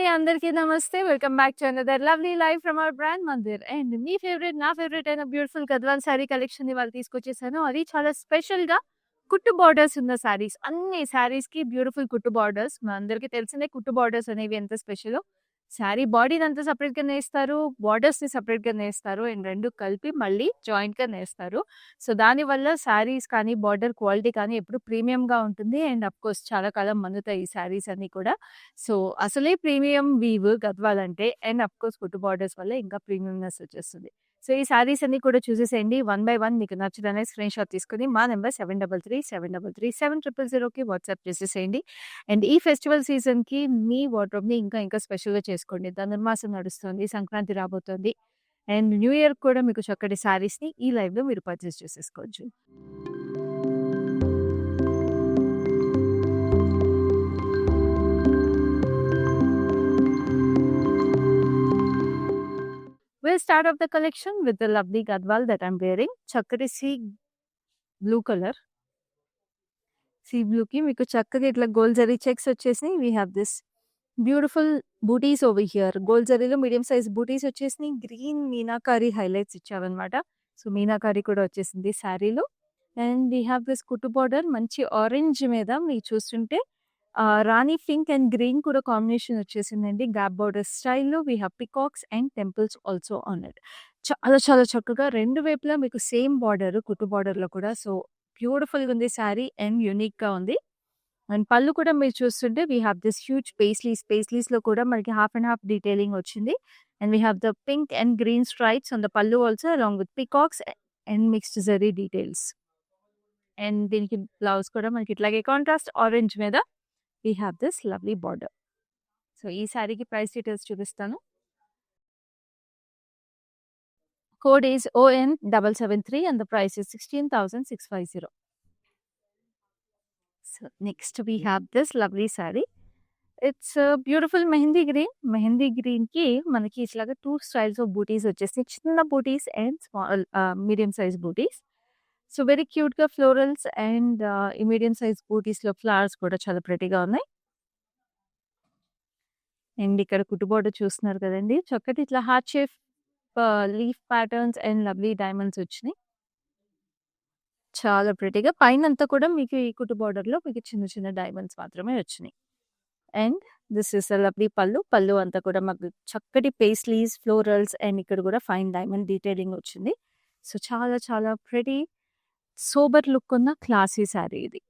అండి. అందరికీ నమస్తే. Welcome back to another lovely life from our brand Mandir. And me favourite, నా ఫేవరెట్ అయిన బ్యూటిఫుల్ గద్వాల్ శారీ కలెక్షన్ ఇవాళ తీసుకొచ్చేసాను. అది చాలా స్పెషల్‌గా కుట్టు బోర్డర్స్ ఉన్న శారీస్. అన్ని శారీస్‌కి బ్యూటిఫుల్ కుట్టు బోర్డర్స్. మనందరికీ తెలిసిందే కుట్టు బోర్డర్స్ అనేవి ఎంత స్పెషలో. శారీ బాడీనంతా సెపరేట్‌గా నేస్తారు. బోర్డర్స్‌ని సెపరేట్‌గా నేస్తారు. అండ్ 2 కలిపి మళ్ళీ జాయింట్‌గా నేస్తారు. సో, దానివల్ల శారీస్ కానీ, బోర్డర్ క్వాలిటీ కానీ ఎప్పుడు ప్రీమియంగా ఉంటుంది. అండ్ అఫ్‌కోర్స్ చాలా కాలం మన్నుతాయి ఈ శారీస్ అన్నీ కూడా. సో, అసలే ప్రీమియం వీవ్ గద్వాల్ అంటే. అండ్ అఫ్‌కోర్స్ కుట్టు బోర్డర్స్ వల్ల ఇంకా ప్రీమియంనెస్ వచ్చేస్తుంది. సో, ఈ శారీస్ అన్నీ కూడా చూసేసేయండి. వన్ బై వన్ మీకు నచ్చిననే స్క్రీన్‌షాట్ తీసుకొని మా నంబర్ 7337337000కి వాట్సాప్ చేసేసేయండి. అండ్ ఈ ఫెస్టివల్ సీజన్‌కి మీ వార్డ్‌రోబ్‌ని ఇంకా స్పెషల్‌గా చేసుకోండి. ధనుర్మాసం నడుస్తుంది. సంక్రాంతి రాబోతోంది. అండ్ న్యూ ఇయర్ కూడా మీకు చక్కటి శారీస్‌ని ఈ లైవ్‌లో మీరు పర్చేస్ చేసేసుకోవచ్చు. We'll start off the collection with the lovely Gadwal that I'm wearing. చక్కటి సీ బ్లూ కలర్. సీ బ్లూకి మీకు చక్కగా ఇట్లా గోల్డ్ జరీ చెక్స్ వచ్చేసినాయి. We have this beautiful buttis over here. Gold జరీలో మీడియం సైజ్ బూటీస్ వచ్చేసినాయి. గ్రీన్ మీనాకారి హైలైట్స్ ఇచ్చావన్నమాట. సో, మీనాకారి కూడా వచ్చేసింది శారీలో. అండ్ వీ హ్యావ్ దిస్ కుట్టు బార్డర్ మంచి ఆరెంజ్ మీద మీరు చూస్తుంటే రాణి పింక్ అండ్ గ్రీన్ కూడా కాంబినేషన్ వచ్చేసిందండి. గ్యాప్ బార్డర్ స్టైల్‌లో we have peacocks and temples also on it. చాలా చక్కగా 2 వైపులా మీకు సేమ్ బార్డర్ కుట్టు బార్డర్‌లో కూడా. సో, బ్యూటిఫుల్‌గా ఉంది శారీ అండ్ యూనిక్‌గా ఉంది. అండ్ పళ్ళు కూడా మీరు చూస్తుంటే we have this huge paisleys. పేస్లీస్‌లో కూడా మనకి హాఫ్ అండ్ హాఫ్ డీటెయిలింగ్ వచ్చింది. And we have the pink and green stripes on the pallu also along with peacocks and mixed zari details. And దీనికి బ్లౌజ్ కూడా మనకి ఇట్లాగే కాంట్రాస్ట్ ఆరెంజ్ మీద we have this lovely border. So, ఈ శారీకి price details చూపిస్తాను. Code is ON773 and the price is 16,650. So, next we have this lovely saree. It's a beautiful mehndi green. Mehndi గ్రీన్‌కి మనకి ఇట్లాగా 2 స్టైల్స్ ఆఫ్ బూటీస్ వచ్చేసాయి. చిన్న buttis and small medium size buttis. So, very క్యూట్‌గా florals and ఈ మీడియం సైజ్ బూటీస్‌లో flowers కూడా చాలా ప్రెటీగా ఉన్నాయి. అండ్ ఇక్కడ కుట్టు బోర్డర్ చూస్తున్నారు కదండీ! చక్కటి ఇట్లా heart shape leaf patterns and lovely diamonds వచ్చినాయి. చాలా ప్రెటీగా పైనంతా కూడా మీకు ఈ కుట్టు బోర్డర్‌లో మీకు చిన్న డైమండ్స్ మాత్రమే వచ్చినాయి. And this is a lovely పల్లు. పల్లు అంతా కూడా మాకు చక్కటి పేస్లీస్, ఫ్లోరల్స్ అండ్ ఇక్కడ కూడా ఫైన్ డైమండ్ డీటెయిలింగ్ వచ్చింది. సో, చాలా ప్రెటీ సోబర్ లుక్ ఉన్న క్లాసీ శారీ ఇది.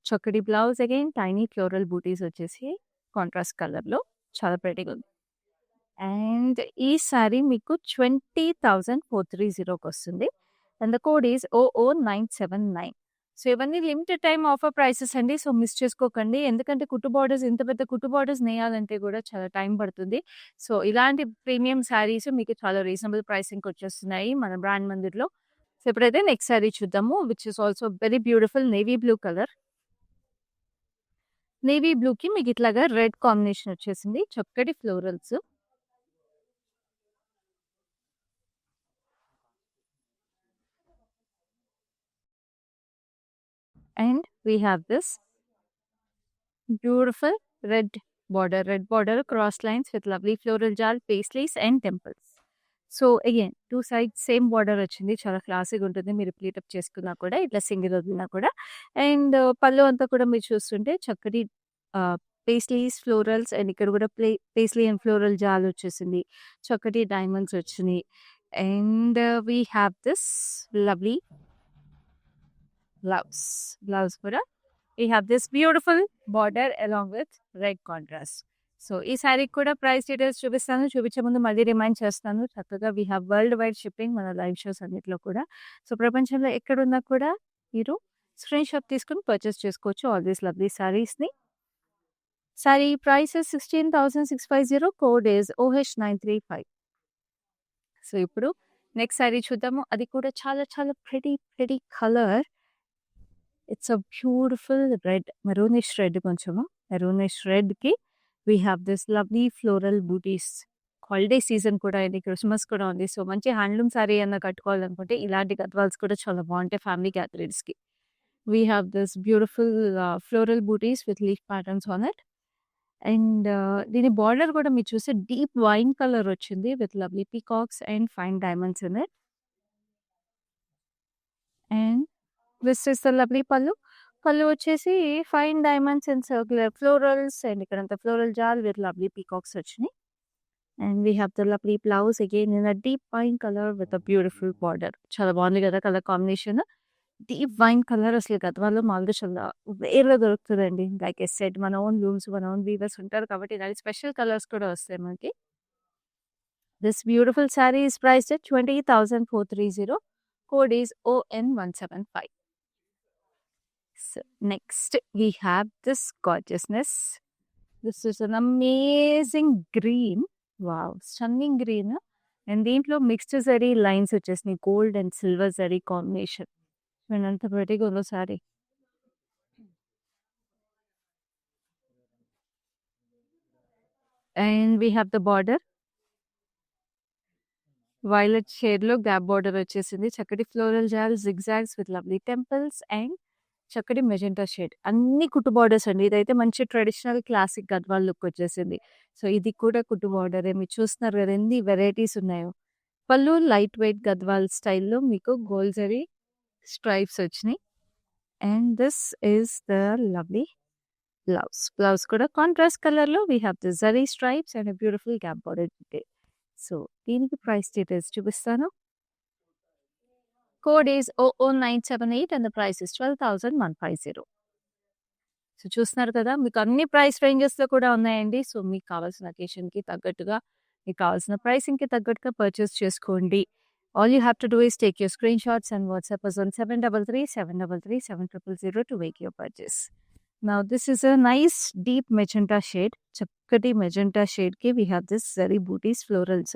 చక్కటి బ్లౌజ్ అగైన్ టైనీ ఫ్లోరల్ బూటీస్ వచ్చేసి కాంట్రాస్ట్ కలర్‌లో చాలా ప్రెటీగా ఉంది. అండ్ ఈ శారీ మీకు 20,430కి వస్తుంది. And the code is OO979. So, ఇవన్నీ లిమిటెడ్ టైమ్ ఆఫర్ ప్రైసెస్ అండి. సో, మిస్ చేసుకోకండి. ఎందుకంటే కుట్టు బోర్డర్స్ ఇంత పెద్ద కుట్టు బోర్డర్స్ నేయాలంటే కూడా చాలా టైం పడుతుంది. సో, ఇలాంటి ప్రీమియం శారీస్ మీకు చాలా రీజనబుల్ ప్రైసింగ్‌కి వచ్చేస్తున్నాయి మన బ్రాండ్ మందిర్‌లో. సో, ఇప్పుడైతే నెక్స్ట్ శారీ చూద్దాము. Which is also very beautiful navy blue colour. Navy బ్లూకి మీకు ఇట్లాగా రెడ్ కాంబినేషన్ వచ్చేసింది. చక్కటి florals. And we have this beautiful red border cross lines with lovely floral jaal paisleys and temples. So, again 2 sides same border వచ్చింది. చాలా క్లాసీగా ఉంటుంది. మీరు ప్లీటప్ చేసుకున్నా కూడా ఇట్లా సింగిల్ వదిలినా కూడా. అండ్ పళ్ళు అంతా కూడా మీరు చూస్తుంటే చక్కటి పేస్లీస్, ఫ్లోరల్స్ అండ్ ఇక్కడ కూడా పేస్లీ అండ్ ఫ్లోరల్ జాల్ వచ్చేసింది. చక్కటి డైమండ్స్ వచ్చినాయి. And we have this lovely blouse కూడా we have this beautiful border along with red contrast. So, ఈ శారీకి కూడా ప్రైస్ డీటెయిల్స్ చూపిస్తాను. చూపించే ముందు మళ్ళీ రిమైండ్ చేస్తాను. చక్కగా we have world wide shipping మన లైవ్ షోస్ అన్నిట్లో కూడా. సో, ప్రపంచంలో ఎక్కడున్నా కూడా మీరు స్క్రీన్‌షాట్ తీసుకొని పర్చేస్ చేసుకోవచ్చు ఆల్ దీస్ లవ్లీ శారీస్‌ని. Sari price is 16,650. Code is OH935. So, ఇప్పుడు నెక్స్ట్ శారీ చూద్దాము. అది కూడా చాలా pretty colour. It's a beautiful red, maroonish red కొంచెము. మెరూనిష్ రెడ్‌కి we have this lovely floral booties. Holiday season కూడా ఇది. క్రిస్మస్ కూడా ఉంది. సో, మంచి హ్యాండ్లూమ్ శారీ ఏమన్నా కట్టుకోవాలనుకుంటే ఇలాంటి గద్వాల్స్ కూడా చాలా బాగుంటాయి ఫ్యామిలీ గ్యాదరింగ్స్‌కి. We have this beautiful floral booties with leaf patterns on it. And దీని బార్డర్ కూడా మీరు చూస్తే డీప్ వైన్ కలర్ వచ్చింది with lovely peacocks and fine diamonds in it. And this is the lovely pallu. Pallu వచ్చేసి fine diamonds and circular florals and ఇక్కడంతా floral jaal with lovely peacocks వచ్చినాయి. And we have the lovely blouse again in a deep wine colour with a beautiful border. చాలా బాగుంది కదా colour combination. Deep wine colour అసలు గద్వాల్లో మామూలుగా చాలా రేర్‌గా దొరుకుతదండి. Like I said మన ఓన్ లూమ్స్, మన ఓన్ వీవర్స్ ఉంటారు కాబట్టి ఇలాంటి స్పెషల్ కలర్స్ కూడా వస్తాయి మనకి. This beautiful sorry is priced at 20,430. Code is ON175. So next we have this gorgeousness. This is an amazing green. Wow, stunning green. And దీంట్లో mixed zari lines వచ్చేసినాయి. Gold and silver zari combination. చూడండి ఎంత ప్రెటీగా ఉందో sari. And we have the border. Violet షేడ్‌లో gap border వచ్చేసింది. చక్కటి floral jaal zigzags with lovely temples and చక్కటి మెజెంటా షేడ్. అన్ని కుట్టు బార్డర్స్ అండి. ఇదైతే మంచి ట్రెడిషనల్ క్లాసిక్ గద్వాల్ లుక్ వచ్చేసింది. సో ఇది కూడా కుట్టు బార్డరే. మీరు చూస్తున్నారు కదా ఎన్ని వెరైటీస్ ఉన్నాయో. పళ్ళు లైట్ వెయిట్ గద్వాల్ స్టైల్‌లో మీకు గోల్డ్ జరీ స్ట్రైప్స్ వచ్చినాయి. And this is the lovely blouse. Blouse కూడా కాంట్రాస్ట్ కలర్‌లో we have the zari stripes and beautiful gap border detail. So దీనికి ప్రైస్ డీటెయిల్స్ చూపిస్తాను. Code is OO978 and the price is 12,150. So చూస్తున్నారు కదా మీకు అన్ని ప్రైస్ రేంజెస్‌లో కూడా ఉన్నాయండి. సో మీకు కావాల్సిన అకేషన్‌కి తగ్గట్టుగా, మీకు కావాల్సిన ప్రైసింగ్‌కి తగ్గట్టుగా పర్చేస్ చేసుకోండి. All you have to do is take your screenshots and WhatsApp us on 7337337000 to make your purchase. Now this is a nice deep magenta shade. చక్కటి మెజెంటా షేడ్‌కి we have this zari booties florals.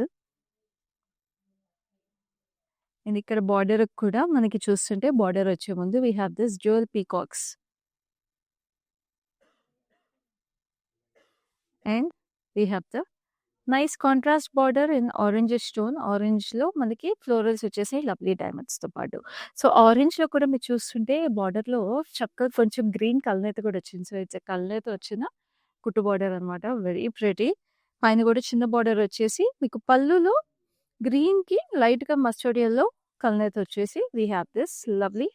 And ఇక్కడ border కూడా మనకి చూస్తుంటే border వచ్చే ముందు we have this jewel peacocks. And we have the nice contrast border in orange stone. ఆరెంజ్‌లో మనకి florals వచ్చేసాయి లవ్లీ డైమండ్స్‌తో పాటు. సో ఆరెంజ్‌లో కూడా మీరు చూస్తుంటే బార్డర్‌లో చక్కగా కొంచెం గ్రీన్ కలనేత కూడా వచ్చింది. సో ఇట్స్ కలనేత వచ్చిన కుట్టు బార్డర్ అనమాట. Very pretty. పైన కూడా చిన్న బార్డర్ వచ్చేసి మీకు పళ్ళులో గ్రీన్‌కి లైట్‌గా మస్టర్డ్ యెల్లో కలనేత వచ్చేసి we have this lovely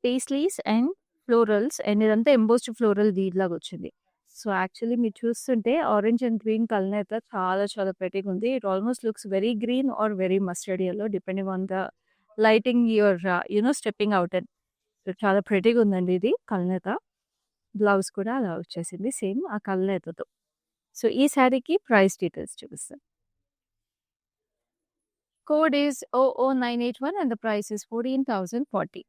paisleys and florals and ఇదంతా ఎంబోస్డ్ ఫ్లోరల్ వీవ్ లాగా వచ్చింది. సో యాక్చువల్లీ మీరు చూస్తుంటే ఆరెంజ్ అండ్ గ్రీన్ కలనేత చాలా చాలా ప్రెటీగా ఉంది. It almost looks very green are very mustard yellow depending on the lighting your stepping out and. So చాలా ప్రెటీగా ఉందండి ఇది కలనేత. బ్లౌజ్ కూడా అలా వచ్చేసింది సేమ్ ఆ కలనేతతో. సో ఈ శారీకి ప్రైస్ డీటెయిల్స్ చూపిస్తాను. Code is OO981 and the price is 14,040.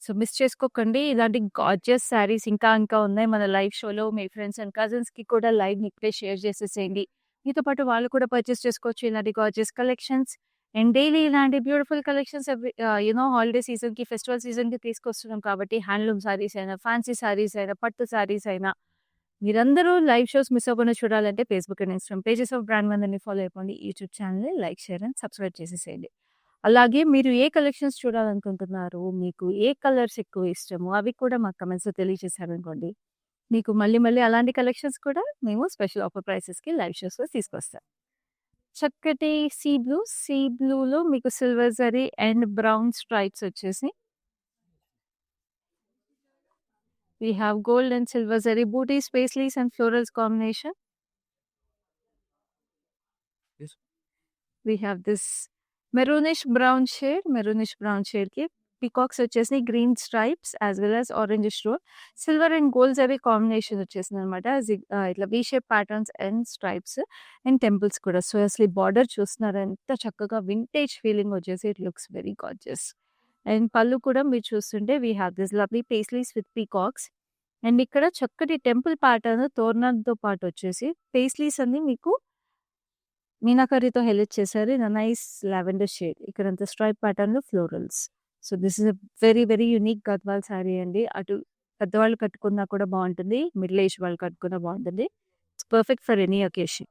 So miss చేసుకోకండి. ఇలాంటి గార్జియస్ శారీస్ ఇంకా ఇంకా ఉన్నాయి మన లైవ్ షోలో. మీ ఫ్రెండ్స్ అండ్ కజిన్స్‌కి కూడా లైవ్‌ని ఇప్పుడే షేర్ చేసేసేయండి. మీతో పాటు వాళ్ళు కూడా పర్చేస్ చేసుకోవచ్చు ఇలాంటి గార్జియస్ కలెక్షన్స్. అండ్ డైలీ ఇలాంటి బ్యూటిఫుల్ కలెక్షన్స్ హాలిడే సీజన్‌కి, ఫెస్టివల్ సీజన్‌కి తీసుకొస్తున్నాం కాబట్టి హ్యాండ్లూమ్ శారీస్ అయినా, ఫ్యాన్సీ శారీస్ అయినా, పట్టు శారీస్ అయినా మీరందరూ లైవ్ షోస్ మిస్ అవ్వకుండా చూడాలంటే Facebook and Instagram pages of brand మందని ఫాలో అయిపోండి. యూట్యూబ్ ఛానల్‌ని లైక్, షేర్ అండ్ సబ్స్క్రైబ్ చేసేసేయండి. అలాగే మీరు ఏ కలెక్షన్స్ చూడాలనుకుంటున్నారు, మీకు ఏ కలర్స్ ఎక్కువ ఇష్టమో అవి కూడా మాకు కమెంట్స్‌లో తెలియజేశారనుకోండి. మీకు మళ్ళీ మళ్ళీ అలాంటి కలెక్షన్స్ కూడా మేము స్పెషల్ ఆఫర్ ప్రైసెస్‌కి లైవ్ షోస్‌లో తీసుకొస్తాం. చక్కటి సీ బ్లూలో మీకు silver zari and brown stripes వచ్చేసి we have gold and silver zari booties, paisleys and florals combination. Yes. We have this maroonish brown shade ki peacocks వచ్చేసి green stripes as well as orange stone silver and gold zari combination వచ్చేసింది అనమాట. ఇట్లా V shape patterns and stripes and temples కూడా. So అసలు ఈ border చూస్తున్నారు ఎంత చక్కగా వింటేజ్ ఫీలింగ్ వచ్చేసి it looks very gorgeous. And pallu కూడా మీరు చూస్తుంటే we have this lovely paisleys with peacocks and ఇక్కడ చక్కటి టెంపుల్ ప్యాటర్న్ తోరణంతో పాటు వచ్చేసి పేస్లీస్ అన్ని మీకు మీనాకరీతో హైలైట్ చేశారు ఇన్ నైస్ లావెండర్ షేడ్. ఇక్కడంతా స్ట్రైప్ ప్యాటర్న్‌లో florals. So this is a very very unique Gadwal sari అండి. అటు పెద్దవాళ్ళు కట్టుకున్నా కూడా బాగుంటుంది. మిడిల్ ఏజ్ వాళ్ళు కట్టుకున్నా బాగుంటుంది. It's perfect for any occasion.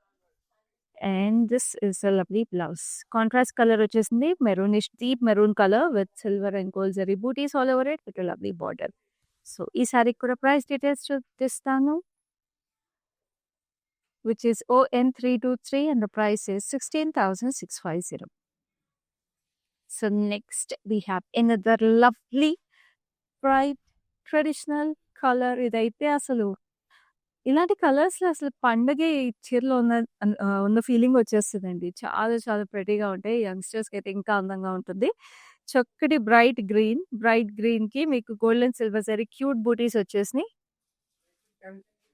And this is a lovely blouse. Contrast colour వచ్చేసింది maroonish deep maroon colour with silver and gold zari booties all over it with lovely border. So ఈ శారీకి కూడా price details చూపిస్తాను. which is ON323 and the price is 16,650. So next we have another lovely bright traditional color. ఇదైతే అసలు ఇలాంటి కలర్స్‌లో అసలు పండగే ఈ చీరలో ఉన్న ఫీలింగ్ వచ్చేస్తదండి. చాలా చాలా ప్రెటీగా ఉంటాయి. యంగ్‌స్టర్స్‌కైతే ఇంకా అందంగా ఉంటుంది. చక్కటి బ్రైట్ గ్రీన్‌కి మీకు gold and silver zari cute booties వచ్చేసినాయి.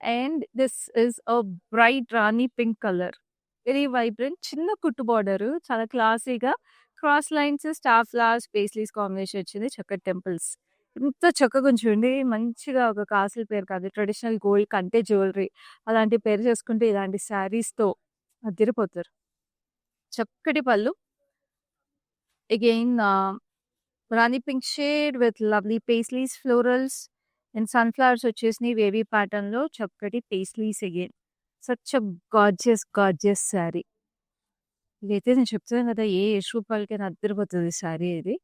And this is a bright rani pink colour. Very vibrant చిన్న కుట్టు బార్డర్ చాలా క్లాసీగా cross lines, star flowers, paisleys combination వచ్చింది. చక్కటి టెంపుల్స్. ఎంత చక్కగా ఉంచుండి మంచిగా ఒక కాసుల పేరు కాదు ట్రెడిషనల్ గోల్డ్ కంటే జ్యువెలరీ అలాంటి పేరు చేసుకుంటే ఇలాంటి శారీస్‌తో అదిరిపోతారు. చక్కటి పళ్ళు. Again Rani pink shade with lovely paisleys, florals and sunflowers వచ్చేసినాయి వేవీ ప్యాటర్న్‌లో. చక్కటి paisleys again. Such a gorgeous sari. ఇదైతే నేను చెప్తున్నాను కదా! ఏ రూపాయలకైనా అద్దరిపోతది శారీ ఇది.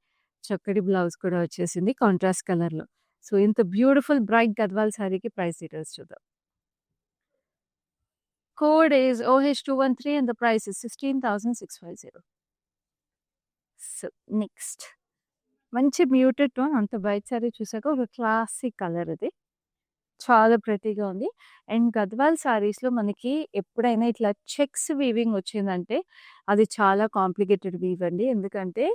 చక్కటి బ్లౌజ్ కూడా వచ్చేసింది కాంట్రాస్ట్ కలర్‌లో. సో, ఇంత బ్యూటిఫుల్ బ్రైట్ గద్వాల్ శారీకి ప్రైస్ డీటెయిల్స్ చూద్దాం. Code is OH213 and the price is 16,650. So, next మంచి మ్యూటెడ్ టోన్ అంత బ్రైట్ శారీ చూసాక ఒక క్లాసిక్ కలర్ ఇది. చాలా ప్రెటీగా ఉంది. అండ్ గద్వాల్ శారీస్‌లో మనకి ఎప్పుడైనా ఇట్లా చెక్స్ వీవింగ్ వచ్చిందంటే అది చాలా కాంప్లికేటెడ్ వీవ్ అండి. ఎందుకంటే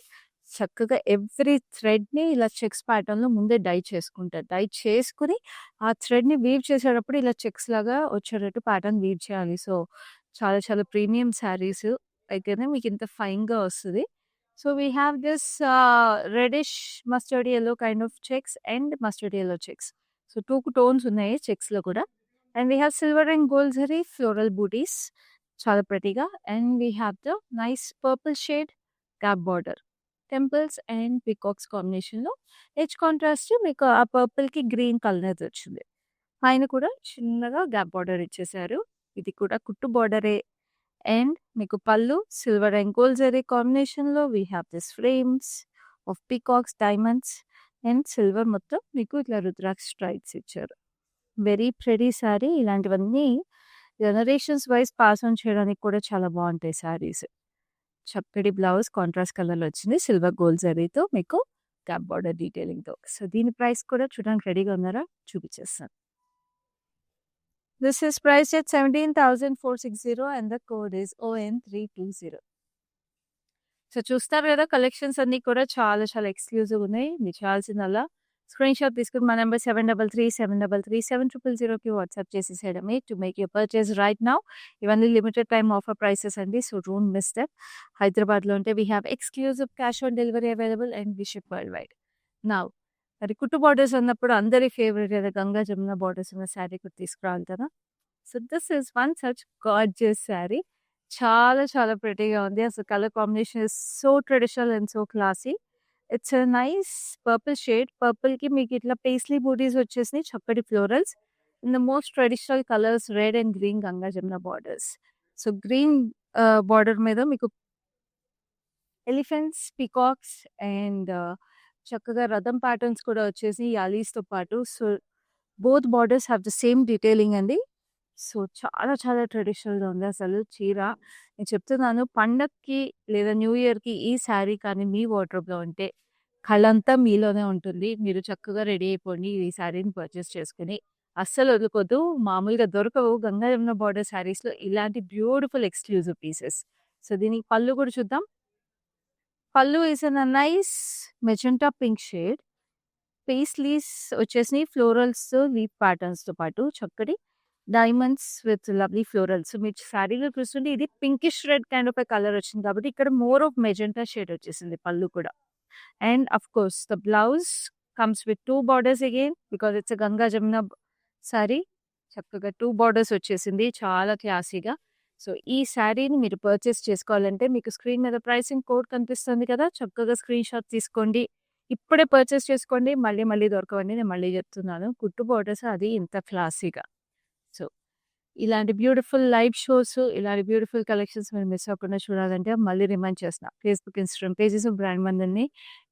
చక్కగా ఎవ్రీ థ్రెడ్‌ని ఇలా చెక్స్ ప్యాటర్న్‌లో ముందే డై చేసుకుంటారు. డై చేసుకొని ఆ థ్రెడ్‌ని వీవ్ చేసేటప్పుడు ఇలా చెక్స్ లాగా వచ్చేటట్టు ప్యాటర్న్ వీవ్ చేయాలి. సో, చాలా చాలా ప్రీమియం శారీస్ అయితేనే మీకు ఇంత ఫైన్‌గా వస్తది. So, we have this reddish mustard yellow kind of checks and mustard yellow checks. So, 2 tones ఉన్నాయి చెక్స్‌లో కూడా. And we have silver and gold zari floral booties చాలా ప్రెటీగా. And we have the nice purple shade gap border. Temples and peacocks కాంబినేషన్‌లో edge contrast మీకు ఆ పర్పుల్‌కి green colour వచ్చింది. పైన కూడా చిన్నగా గ్యాప్ బార్డర్ ఇచ్చేసారు. ఇది కూడా కుట్టు బార్డరే. అండ్ మీకు పళ్ళు సిల్వర్ అండ్ గోల్డ్ జరీ కాంబినేషన్‌లో we have this frames of peacocks, diamonds and silver మొత్తం మీకు ఇట్లా రుద్రాక్ష స్ట్రైప్స్ ఇచ్చారు. Very pretty sari. ఇలాంటివన్నీ జనరేషన్స్ వైస్ పాస్ ఆన్ చేయడానికి కూడా చాలా బాగుంటాయి శారీస్. చక్కటి బ్లౌజ్ కాంట్రాస్ట్ కలర్‌లో వచ్చింది. సిల్వర్ గోల్డ్ జరీతో మీకు గ్యాప్ బార్డర్ డీటెయిలింగ్‌తో. సో, దీని ప్రైస్ కూడా చూడడానికి రెడీగా ఉన్నారా? చూపించేస్తాను. This is priced at 17,460 and the code is ON320. So, చూస్తారు కదా కలెక్షన్స్ అన్నీ కూడా చాలా చాలా ఎక్స్‌క్లూజివ్‌గా ఉన్నాయి. మీరు చేయాల్సిందల్లా స్క్రీన్‌షాట్ తీసుకొని మా నంబర్ 7337337000కి వాట్సాప్ చేసేసేయడమే to make your purchase right now. ఇవన్నీ లిమిటెడ్ టైమ్ ఆఫర్ ప్రైసెస్ అండి. So, don't miss that. హైదరాబాద్‌లో ఉంటే we have exclusive cash on delivery available and we ship worldwide. Now మరి కుట్టు బార్డర్స్ అన్నప్పుడు అందరి ఫేవరెట్ ఏదో గంగా జమున బార్డర్స్ ఉన్న శారీ కూడా తీసుకురావాలి కదా! So, this is one such gorgeous sari. చాలా చాలా ప్రెటీగా ఉంది. అసలు colour combination is so traditional and so classy. It's a nice purple shade. పర్పుల్‌కి మీకు ఇట్లా పేస్లీ బూటీస్ వచ్చేసినాయి. చక్కటి florals. In the most traditional colours red and green Ganga Jamuna borders. So, green border మీద మీకు ఎలిఫెంట్స్, పీకాక్స్ అండ్ చక్కగా రథం patterns కూడా వచ్చేసి యాలీస్‌తో పాటు. So, both borders have the same detailing అండి. సో, చాలా చాలా ట్రెడిషనల్‌గా ఉంది అసలు చీర. నేను చెప్తున్నాను పండగకి లేదా న్యూ ఇయర్‌కి ఈ శారీ కానీ మీ వార్డ్‌రోబ్‌లో ఉంటే కళంతా మీలోనే ఉంటుంది. మీరు చక్కగా రెడీ అయిపోండి ఈ శారీని పర్చేస్ చేసుకొని. అస్సలు వదులుకోవద్దు. మామూలుగా దొరకవు గంగా జమున బార్డర్ శారీస్‌లో ఇలాంటి బ్యూటిఫుల్ ఎక్స్‌క్లూజివ్ పీసెస్. సో, దీనికి పళ్ళు కూడా చూద్దాం. పళ్ళు is in a nice magenta pink shade. Paisleys వచ్చేసినాయి ఫ్లోరల్స్, లీఫ్ ప్యాటర్న్స్‌తో పాటు చక్కటి డైమండ్స్ విత్ లవ్లీ ఫ్లోరల్స్. మీరు శారీలో చూస్తుంటే ఇది pinkish red kind of a colour వచ్చింది కాబట్టి ఇక్కడ మోర్ ఆఫ్ మెజెంటా షేడ్ వచ్చేసింది పళ్ళు కూడా. And of course the blouse comes with 2 borders again because it's a Ganga Jamuna sari. చక్కగా 2 బార్డర్స్ వచ్చేసింది చాలా క్లాసీగా. సో, ఈ శారీని మీరు పర్చేస్ చేసుకోవాలంటే మీకు స్క్రీన్ మీద ప్రైసింగ్ కోడ్ కనిపిస్తుంది కదా! చక్కగా స్క్రీన్‌షాట్ తీసుకోండి. ఇప్పుడే పర్చేస్ చేసుకోండి. మళ్ళీ మళ్ళీ దొరకవండి. నేను మళ్ళీ చెప్తున్నాను. కుట్టు బార్డర్స్ అది ఇంత క్లాసీగా. సో, ఇలాంటి బ్యూటిఫుల్ లైవ్ షోస్, ఇలాంటి బ్యూటిఫుల్ కలెక్షన్స్ మీరు మిస్ అవ్వకుండా చూడాలంటే మళ్ళీ రిమైండ్ చేస్తున్నా. Facebook, Instagram pages of brand మందిని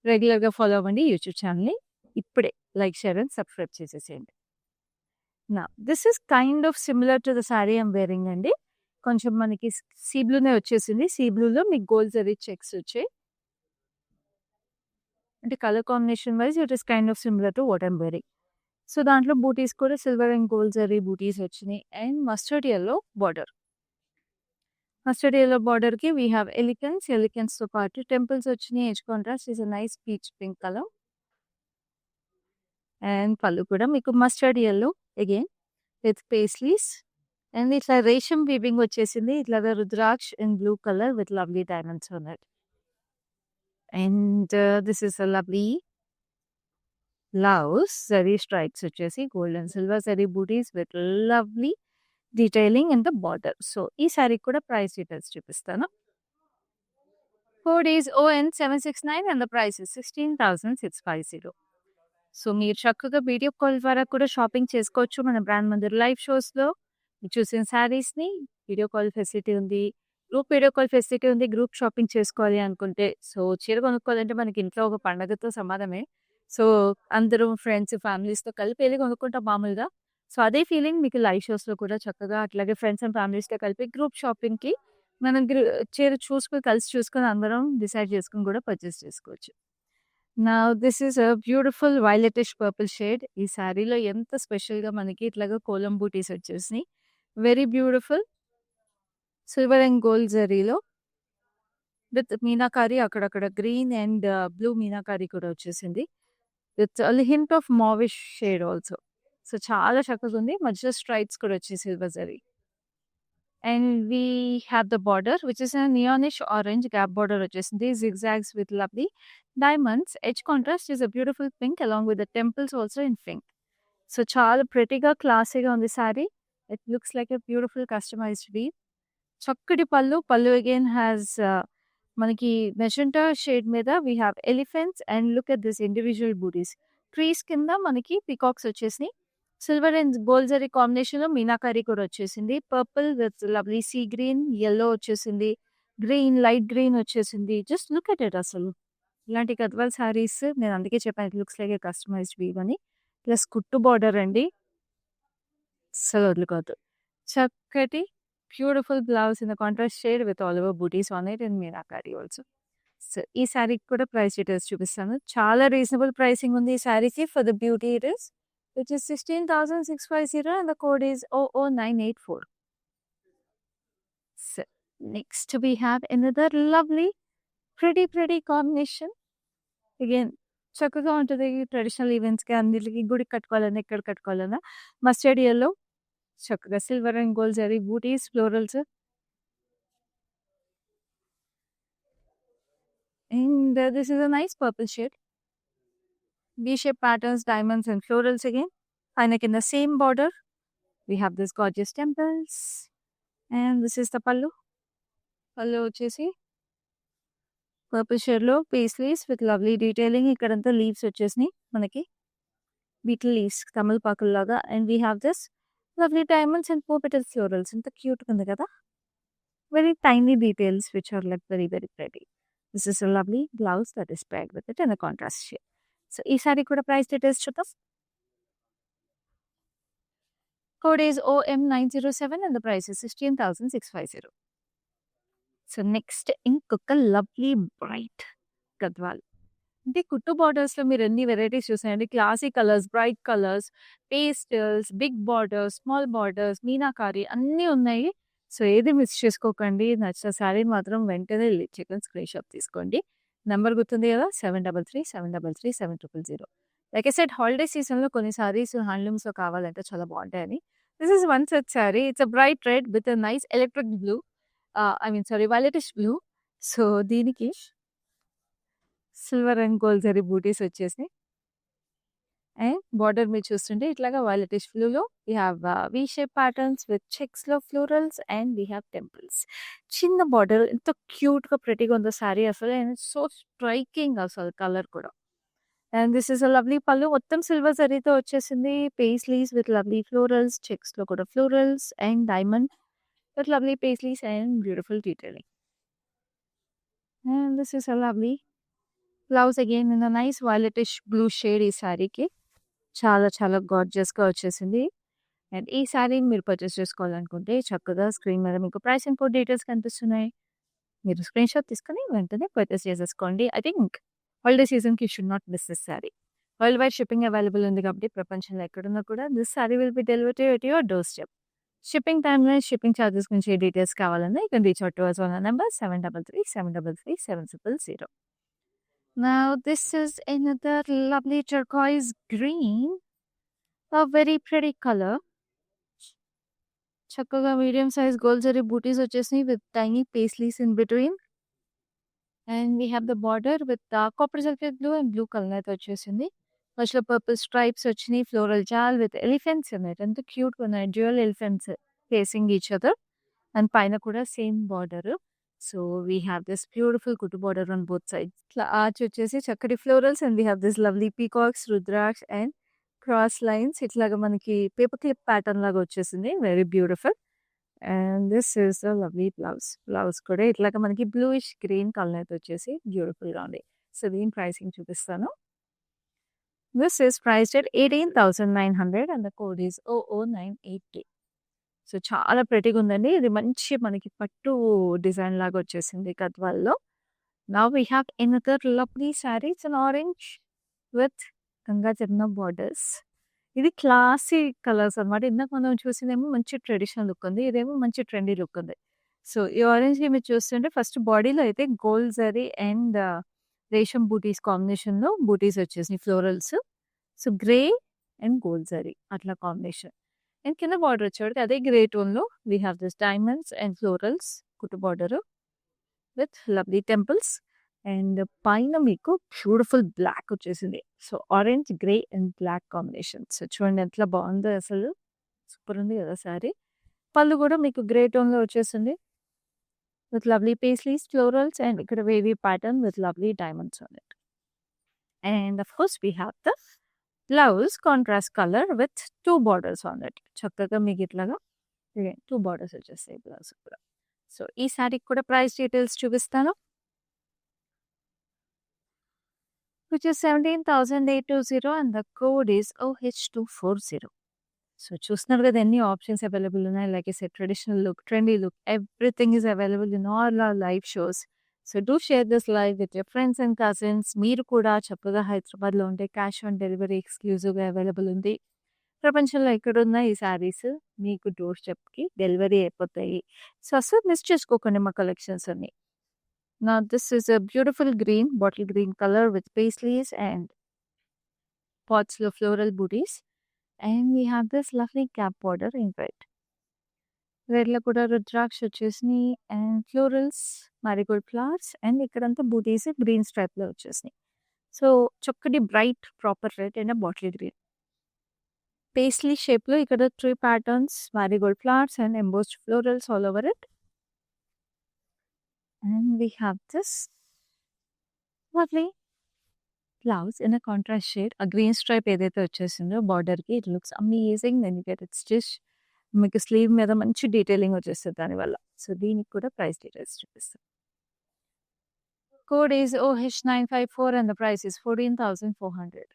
రెగ్యులర్‌గా ఫాలో అవ్వండి. యూట్యూబ్ ఛానెల్‌ని ఇప్పుడే లైక్, షేర్ అండ్ సబ్స్క్రైబ్ చేసేసేయండి. Now this is kind of similar to the sari I am wearing అండి. కొంచెం మనకి సీ బ్లూనే వచ్చేసింది. సీ బ్లూలో మీకు గోల్డ్ జరీ చెక్స్ వచ్చాయి. అంటే colour combination wise it is kind of similar to what I'm wearing. So, దాంట్లో booties కూడా silver and gold zari booties వచ్చినాయి. And mustard yellow border. Mustard yellow బార్డర్‌కి వీ హావ్ ఎలిఫెంట్స్. ఎలిఫెంట్స్‌తో పాటు టెంపుల్స్ వచ్చినాయి. Edge contrast is a nice peach pink colour. And pallu కూడా మీకు mustard yellow again with paisleys. And ఇట్లా రేషం వీవింగ్ వచ్చేసింది. ఇట్లాగా rudraksha in blue colour with lovely diamonds on it. And this is a lovely blouse. Zari stripes వచ్చేసి gold and silver zari booties with lovely detailing in the border. So, ఈ సారీకి కూడా price details చూపిస్తాను. Code is ON769 and the price is 16,650. So, మీరు చక్కగా video call ద్వారా కూడా shopping చేసుకోవచ్చు. మన బ్రాండ్ మందిర్ లైవ్ షోస్‌లో మీరు చూసిన శారీస్‌ని వీడియో కాల్ ఫెసిలిటీ ఉంది. గ్రూప్ వీడియో కాల్ ఫెసిలిటీ ఉంది. గ్రూప్ షాపింగ్ చేసుకోవాలి అనుకుంటే సో, చీర కొనుక్కోవాలంటే మనకి ఇంట్లో ఒక పండగతో సమానమే. సో, అందరూ ఫ్రెండ్స్, ఫ్యామిలీస్‌తో కలిపి ఎళ్లి కొనుక్కుంటాం మామూలుగా. సో, అదే ఫీలింగ్ మీకు లైవ్ షోస్‌లో కూడా చక్కగా అట్లాగే ఫ్రెండ్స్ అండ్ ఫ్యామిలీస్‌తో కలిపి గ్రూప్ షాపింగ్‌కి మనం చీర చూసుకొని కలిసి చూసుకొని అందరం డిసైడ్ చేసుకొని కూడా పర్చేస్ చేసుకోవచ్చు. Now this is a beautiful violetish purple shade. ఈ శారీలో ఎంత స్పెషల్‌గా మనకి ఇట్లాగా కోలం బూటీస్ వచ్చేసినాయి. Very beautiful. Silver and gold జరీలో విత్ మీనాకారి అక్కడక్కడ గ్రీన్ అండ్ బ్లూ మీనాకారి కూడా వచ్చేసింది. With hint of mauvish shade also. So, చాలా చక్కగా ఉంది. మధ్యలో స్ట్రైప్స్ కూడా వచ్చాయి silver zari. And we have the border which is a neonish orange gap border వచ్చేసింది. Zigzags with lovely diamonds. Edge contrast is a beautiful pink along with the temples also in pink. So, చాలా ప్రెటీగా, క్లాసీగా ఉంది sari. It looks like a beautiful customized weave. చక్కటి pallu. Pallu again has మనకి magenta shade మీద we have elephants and look at this individual butis. Trees కింద మనకి peacocks వచ్చేసినాయి. సిల్వర్ అండ్ గోల్డ్ జరీ కాంబినేషన్‌లో మీనాకారి కూడా వచ్చేసింది. Purple with lovely sea green, yellow వచ్చేసింది. గ్రీన్, లైట్ గ్రీన్ వచ్చేసింది. జస్ట్ లుక్ ఎట్ ఇట్ అసలు. ఇలాంటి గద్వాల్ శారీస్ నేను అందుకే చెప్పాను it looks like a customized weave అని. ప్లస్ కుట్టు బార్డర్ అండి. అస్సలు వదులుకోవద్దు. చక్కటి beautiful blouse in the contrast shade with all over butis on it and meenakari also. So, ఈ శారీకి కూడా ప్రైస్ డీటెయిల్స్ చూపిస్తాను. చాలా రీజనబుల్ ప్రైసింగ్ ఉంది ఈ శారీకి. For the beauty it is which is 16,650 and the code is OO984. So, next we have another lovely pretty combination. Again చక్కగా ఉంటది. ట్రెడిషనల్ ఈవెంట్స్‌కి అన్నిటికి గుడికి కట్టుకోవాలన్నా, ఎక్కడ కట్టుకోవాలన్నా. మస్టర్డ్ యెల్లో చక్కగా silver and gold zari butis, florals. And this is a nice purple shade. V shape patterns, diamonds and florals again. పైన కింద same border. We have this gorgeous temples. And this is the pallu. పళ్ళు వచ్చేసి purple షేడ్‌లో paisleys with lovely detailing. ఇక్కడంతా leaves వచ్చేసినాయి మనకి. Betel leaves తమలపాకుల్లాగా. And we have this lovely diamonds and 4 petal florals. ఎంత క్యూట్‌గా ఉంది కదా! Very tiny details which are like very pretty. This is a lovely blouse that is paired with it in a contrast shade. So, ఈ సారీ కూడా price details చూద్దాం. Code is OM907 and the price is 16,650. So, next ఇంకొక lovely bright Gadwal. అంటే కుట్టు బార్డర్స్‌లో మీరు ఎన్ని varieties చూసారండి. Classy colours, bright colours, pastels, big borders, small borders, meenakari అన్నీ ఉన్నాయి. సో, ఏది మిస్ చేసుకోకండి. నచ్చిన శారీని మాత్రం వెంటనే చెక్కిన స్క్రీన్ షాట్ తీసుకోండి. నంబర్ గుర్తుంది కదా! 7337337000. లైక్ ఐ సెడ్ హాలిడే సీజన్‌లో కొన్ని శారీస్ హ్యాండ్లూమ్స్‌లో కావాలంటే చాలా బావుంటాయని. This is one such sari. It's a bright red with a nice electric blue. Violetish blue. So, దీనికి silver and gold zari booties వచ్చేసినాయి. అండ్ బార్డర్ మీరు చూస్తుంటే ఇట్లాగా వైలెటిష్ బ్లూలో we have V shape patterns with చెక్స్‌లో florals and we have temples. చిన్న border ఎంత క్యూట్‌గా ప్రెటీగా ఉందో శారీ అసలు. అండ్ సో స్ట్రైకింగ్ అసలు కలర్ కూడా. And this is a lovely pallu. మొత్తం సిల్వర్ జరీతో వచ్చేసింది. పేస్లీస్ విత్ లవ్లీ ఫ్లోరల్స్, చెక్స్‌లో కూడా florals and diamond with lovely paisleys and beautiful detailing. And this is a lovely blouse again in a nice violetish blue shade ఈ శారీకి. చాలా గార్జియస్‌గా వచ్చేసింది. And ఈ శారీని మీరు పర్చేస్ చేసుకోవాలనుకుంటే చక్కగా స్క్రీన్ మీద మీకు ప్రైస్ అండ్ కోడ్ డీటెయిల్స్ కనిపిస్తున్నాయి. మీరు స్క్రీన్‌షాట్ తీసుకొని వెంటనే పర్చేస్ చేసేసుకోండి. ఐ థింక్ హాలిడే సీజన్‌కి you should not miss this sari. World wide shipping available ఉంది కాబట్టి ప్రపంచంలో ఎక్కడున్నా కూడా this sari will be delivered at your door step. Shipping timeline, shipping charges గురించి డీటెయిల్స్ కావాలన్నా you can reach out to us on our number 7337337000. Now this is another lovely turquoise green, a very pretty color. చక్కగా medium size gold zari booties వచ్చేసినాయి with tiny paisleys in between. And we have the border with copper sulphate blue and blue colour అయితే వచ్చేసింది. మధ్యలో purple stripes వచ్చినాయి, floral jaal with elephants ఉన్నాయి. ఎంత క్యూట్గా ఉన్నాయి, dual elephants facing each other. And పైన కూడా same border. So we have this beautiful కుట్టు బార్డర్ ఆన్ బోత్ సైడ్స్. ఇట్లా ఆర్చ్ వచ్చేసి చక్కటి florals and we have this lovely peacocks, rudraksha and cross lines. ఇట్లాగా మనకి పేపర్ క్లిప్ ప్యాటర్న్ లాగా వచ్చేసింది, very beautiful. And this is the lovely blouse. Blouse కూడా ఇట్లాగా మనకి బ్లూయిష్ గ్రీన్ కలర్ అయితే వచ్చేసి బ్యూటిఫుల్గా ఉంది. సో దీని ప్రైసింగ్ చూపిస్తాను. This is priced at 18,900 and the code is 0098K. So చాలా ప్రెటీగా ఉందండి. ఇది మంచి మనకి పట్టు డిజైన్ లాగా వచ్చేసింది గద్వాల్లో. Now we have another lovely sari. It's an orange with Ganga Jamuna borders. ఇది క్లాసీ కలర్స్ అనమాట. ఇందాక మనం చూసిందేమో మంచి ట్రెడిషనల్ లుక్ ఉంది. ఇదేమో మంచి ట్రెండీ లుక్ ఉంది. సో ఈ ఆరెంజ్‌ని మీరు చూస్తుంటే ఫస్ట్ బాడీలో అయితే gold zari and resham booties కాంబినేషన్‌లో బూటీస్ వచ్చేసినాయి, florals. So grey and gold zari అట్లా కాంబినేషన్. అండ్ కింద బార్డర్ వచ్చేవాడికి అదే గ్రే టోన్‌లో we have this diamonds and florals కుట్టు border with lovely temples. And పైన మీకు బ్యూటిఫుల్ బ్లాక్ వచ్చేసింది. So orange, grey and black combination. So చూడండి ఎంత బాగుందో అసలు. సూపర్ ఉంది కదా శారీ. పళ్ళు కూడా మీకు గ్రే టోన్‌లో వచ్చేసింది with lovely paisleys, florals and ఇక్కడ wavy pattern with lovely diamonds on it. And of course we have the blouse contrast colour with 2 borders on it. చక్కగా మీకు ఇట్లాగా 2 బార్డర్స్ వచ్చేస్తాయి బ్లౌజ్ కూడా. సో ఈ శారీకి కూడా ప్రైస్ డీటెయిల్స్ చూపిస్తాను. which is 17,820 and the code is OH240. So చూస్తున్నారు కదా ఎన్ని ఆప్షన్స్ అవైలబుల్ ఉన్నాయి. Like I said traditional look, trendy look, everything is available in all our live shows. So do share this live with your friends and cousins. మీరు కూడా చక్కగా హైదరాబాద్లో ఉంటే cash on delivery ఎక్స్క్లూజివ్గా అవైలబుల్ ఉంది. ప్రపంచంలో ఎక్కడున్నా ఈ శారీస్ మీకు డోర్ స్టెప్‌కి డెలివరీ అయిపోతాయి. సో అస్సలు మిస్ చేసుకోకండి మా కలెక్షన్స్ అన్ని. Now this is a beautiful green, bottle green color with paisleys and pots of floral booties. And we have this lovely cap border in red. రెడ్‌లో కూడా రుద్రాక్ష వచ్చేసినాయి and florals, marigold flowers and ఇక్కడంతా బూటీస్ green స్ట్రైప్‌లో వచ్చేసినాయి. So చక్కటి bright proper red and bottle green. Paisley షేప్‌లో ఇక్కడ 3 patterns, marigold flowers and embossed florals all over it. And we have this lovely blouse in a contrast shade. A green stripe ఏదైతే వచ్చేసిందో బార్డర్‌కి it looks amazing. Then you get it stitch. మీకు sleeve మీద మంచి detailing వచ్చేస్తది దానివల్ల. So దీనికి కూడా ప్రైస్ డీటెయిల్స్ చూపిస్తాను. Code is OH954 and the price is 14,400.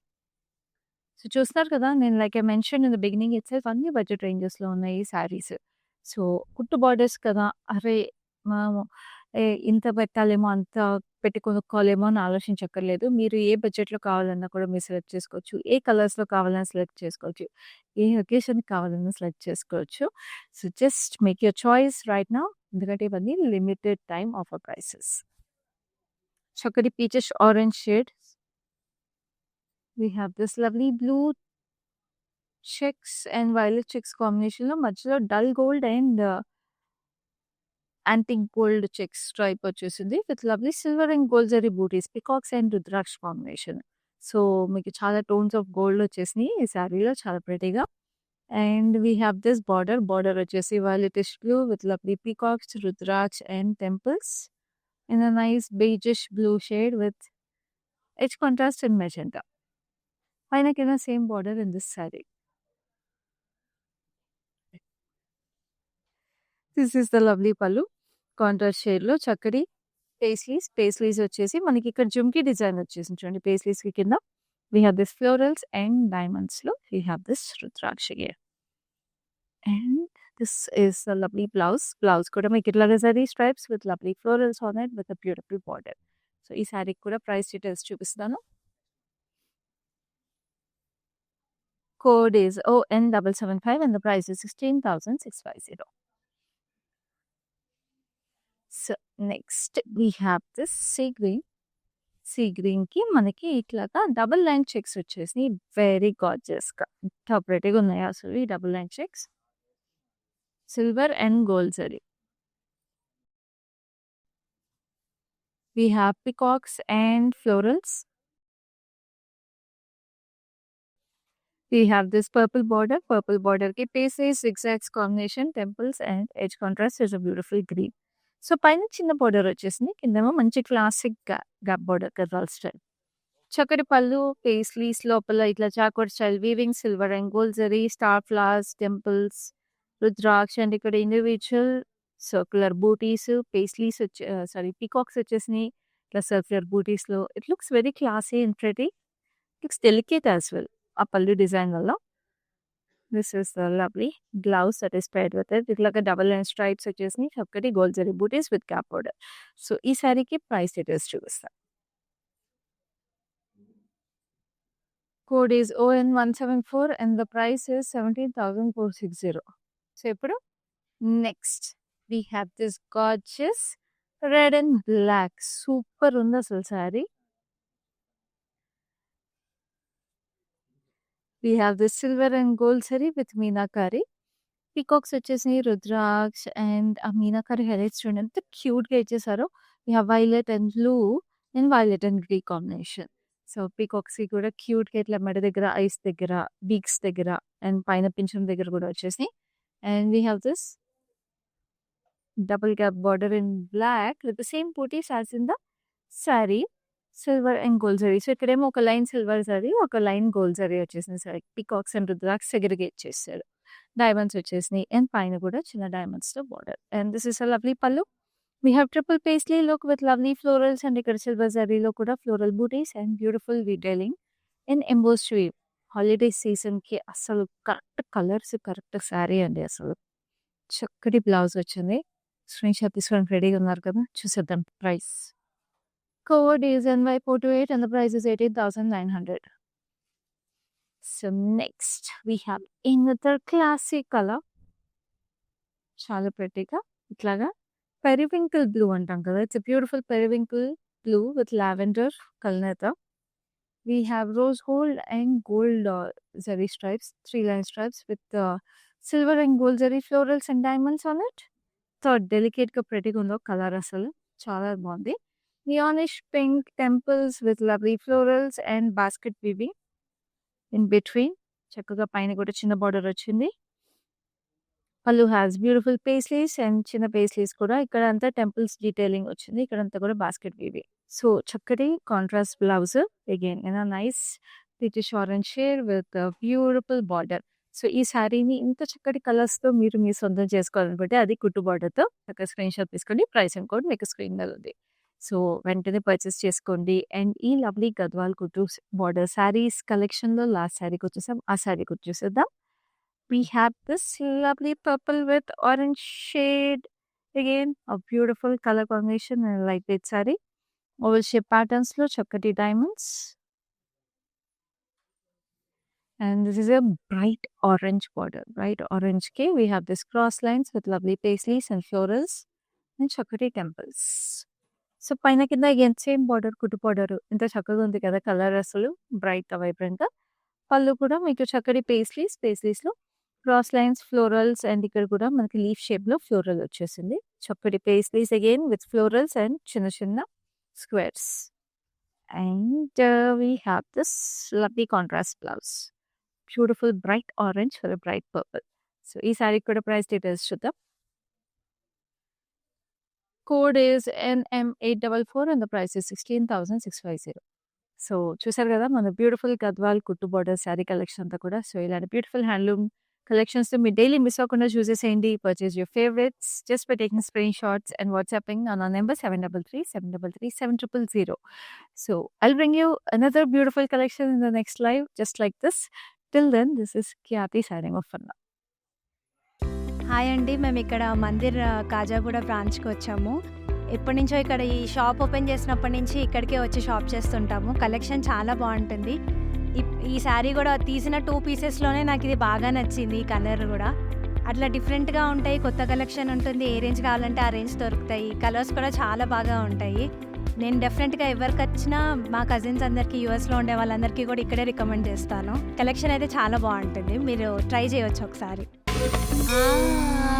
So చూస్తున్నారు కదా, నేను like I mention in the beginning itself అన్ని బడ్జెట్ రేంజెస్‌లో ఉన్నాయి ఈ శారీస్. సో కుట్టు బార్డర్స్ కదా, అరే మనము ఇంత పెట్టాలేమో, అంత పెట్టి కొనుక్కోవాలేమో అని ఆలోచించక్కర్లేదు. మీరు ఏ బడ్జెట్‌లో కావాలన్నా కూడా మీరు సెలెక్ట్ చేసుకోవచ్చు. ఏ కలర్స్‌లో కావాలన్నా సెలెక్ట్ చేసుకోవచ్చు. ఏ ఒకేషన్‌కి కావాలన్నా సెలెక్ట్ చేసుకోవచ్చు. So just make your choice right now. ఎందుకంటే ఇవన్నీ లిమిటెడ్ టైమ్ ఆఫర్ ప్రైసెస్. చక్కటి peaches orange shade. We have this lovely blue checks and violet checks కాంబినేషన్‌లో మధ్యలో dull gold and antique gold checks stripe వచ్చేసింది with lovely silver and gold zari booties, peacocks and rudraksha combination. So మీకు చాలా tones of gold వచ్చేసినాయి ఈ శారీలో, చాలా ప్రెటీగా. And we have this border. Border వచ్చేసి violetish blue with lovely peacocks, rudraksha and temples in a nice beigeish blue shade with edge contrast and magenta. పైన కింద same border in this sari. This is the lovely పళ్ళు. Contrast షేడ్‌లో చక్కటి paisleys వచ్చేసి మనకి ఇక్కడ jhumki design వచ్చేసింది చూడండి. పేస్లీస్‌కి కింద we have this florals and డైమండ్స్‌లో we have this rudraksha here. And this is a lovely blouse. Blouse kuda meeku itla zari stripes with lovely florals on it with a beautiful border. So ee saree kuda price details చూపిస్తాను. Code is ON775 and the price is 16,650. So next we have this sea green. Sea గ్రీన్‌కి మనకి ఇట్లాగా double line checks వచ్చేసినాయి. Very గార్జియస్‌గా. ఎంత ప్రెటీగా ఉన్నాయో అసలు ఈ double line checks. Silver and gold zari. We have peacocks and florals. We have this purple border. Purple border ki paisley, zigzags combination, temples and edge contrast is a beautiful green. So పైన చిన్న border వచ్చేసింది. కిందేమో మంచి classic gap border Gadwal style. చక్కటి pallu, paisleys లోపల ఇట్లా chakor style weaving, silver and gold zari, star flowers, temples, rudraksha and ఇక్కడ individual circular booties, paisleys peacocks వచ్చేసినాయి. ఇట్లా సర్క్యులర్ బూటీస్‌లో it looks very classy and pretty. Looks delicate as well ఆ పళ్ళు డిజైన్ వల్ల. This is the lovely blouse that is paired with it. ఇట్లాగా double line stripes వచ్చేసినాయి. చక్కటి gold zari booties with cap border. So ఈ శారీకి price details చూపిస్తా. Code is ON174 and the price is 17,460. So ఇప్పుడు next we have this gorgeous red and black. Super ఉంది అసలు sari. We have this silver and gold saree with meenakari. Peacocks వచ్చేసినాయి, రుద్రాక్ష and ఆ meenakari highlights చూడండి ఎంత క్యూట్‌గా ఇచ్చేసారో. We have violet and blue and violet and grey combination. So పీకాక్స్‌కి కూడా క్యూట్‌గా ఇట్లా మెడ దగ్గర, ఐస్ దగ్గర, బీక్స్ దగ్గర అండ్ పైన పింఛం దగ్గర కూడా వచ్చేసినాయి. And we have this double gap border in black with the same booties as in the saree. Silver and gold zari. So ఇక్కడేమో ఒక లైన్ సిల్వర్ జరీ, ఒక లైన్ గోల్డ్ జరీ వచ్చేసింది. Sorry peacocks and rudraksha segregate చేశారు. డైమండ్స్ వచ్చేసినాయి అండ్ పైన కూడా చిన్న డైమండ్స్‌తో border. And this is a lovely pallu. We have triple paisley look with lovely florals and ఇక్కడ సిల్వర్ జరీలో కూడా floral butis and beautiful detailing in embossed weave. Holiday సీజన్‌కి అసలు కరెక్ట్ కలర్స్, కరెక్ట్ శారీ అండి అసలు. చక్కటి బ్లౌజ్ వచ్చింది. స్క్రీన్ షాట్ తీసుకోవడానికి రెడీగా ఉన్నారు కదా, చూసేద్దాం price. Code is NY428 and the price is 18,900. So next we have another classic color. చాలా ప్రెటీగా ఇట్లాగా పెరివింకిల్ బ్లూ అంటాం కదా. It's a beautiful periwinkle blue with lavender కల్నేత. We have rose gold and gold zari stripes, 3 line stripes with silver and gold zari florals and diamonds on it. So డెలికేట్‌గా ప్రెటీగా ఉందో colour అసలు చాలా బాగుంది. Neonish pink temples with lovely florals and basket weaving in between. చక్కగా పైన కూడా చిన్న బార్డర్ వచ్చింది. Pallu has beautiful paisleys and చిన్న పేస్లీస్ కూడా ఇక్కడ అంతా టెంపుల్స్ డీటెయిలింగ్ వచ్చింది. ఇక్కడంతా కూడా బాస్కెట్ వీవింగ్. సో చక్కటి contrast blouse again in a nice richish orange shade with beautiful border. So ఈ శారీని ఇంత చక్కటి కలర్స్‌తో మీరు మీ సొంతం చేసుకోవాలనుకుంటే అది కుట్టు బార్డర్‌తో చక్కగా స్క్రీన్ షాట్ తీసుకోండి. ప్రైస్ అండ్ కోడ్ మీకు స్క్రీన్ మీద ఉంది. సో వెంటనే పర్చేస్ చేసుకోండి. అండ్ ఈ లవ్లీ గద్వాల్ కుట్టు బార్డర్ శారీస్ కలెక్షన్‌లో లాస్ట్ శారీకి వచ్చేసాం. ఆ శారీ కూడా చూసేద్దాం. We have this lovely purple with orange shade. Again, a beautiful color combination and lightweight saree. Oval shape patterns lo chakkati diamonds. And this is a bright orange border. Bright orange ke we have this cross lines with lovely paisleys and florals and chakkati temples. So పైన కింద again same border, కుట్టు border ఎంత చక్కగా ఉంది కదా colour అసలు బ్రైట్‌గా వైబ్రెంట్‌గా. పళ్ళు కూడా మీకు చక్కటి పేస్లీస్‌లో క్రాస్ లైన్స్, ఫ్లోరల్స్ అండ్ ఇక్కడ కూడా మనకి లీఫ్ షేప్‌లో ఫ్లోరల్ వచ్చేసింది. చక్కటి paisleys again with florals and చిన్న చిన్న squares. And we have this lovely contrast blouse. Beautiful bright orange for a bright purple. So ఈ శారీకి కూడా ప్రైస్ డీటెయిల్స్ చూద్దాం. Code is NM844 and the price is 16,650. So చూసారు కదా మన beautiful Gadwal కుట్టు బార్డర్ శారీ కలెక్షన్ అంతా కూడా. సో ఇలాంటి బ్యూటిఫుల్ హ్యాండ్లూమ్ కలెక్షన్స్‌తో మీరు డైలీ మిస్ అవ్వకుండా చూసేసేయండి. Purchase your favourites just by taking screenshots and WhatsApping on our number 7337337000. So I'll bring you another beautiful collection in the next live just like this. Till then, this is Khyati signing off for now. Hi అండి. మేమిక్కడ మందిర్ కాజాగూడ బ్రాంచ్‌కి వచ్చాము. ఎప్పటినుంచో ఇక్కడ ఈ shop open చేసినప్పటి నుంచి ఇక్కడికే వచ్చి షాప్ చేస్తుంటాము. కలెక్షన్ చాలా బావుంటుంది. ఈ శారీ గూడా తీసిన 2 పీసెస్‌లోనే నాకిది బాగా నచ్చింది. ఈ కలర్ గూడా. అట్లా డిఫరెంట్‌గా ఉంటాయి. కొత్త కలెక్షన్ ఉంటుంది. ఏ రేంజ్ కావాలంటే ఆ రేంజ్ దొరుకుతాయి. కలర్స్ కూడా చాలా బాగా ఉంటాయి. నేను డెఫినెట్‌గా ఎవరికొచ్చినా మా కజిన్స్ అందరికీ యూఎస్‌లో ఉండే వాళ్ళందరికీ కూడా ఇక్కడే రికమెండ్ చేస్తాను. కలెక్షన్ అయితే చాలా బావుంటుంది. మీరు ట్రై చేయొచ్చు ఒకసారి. ఆ!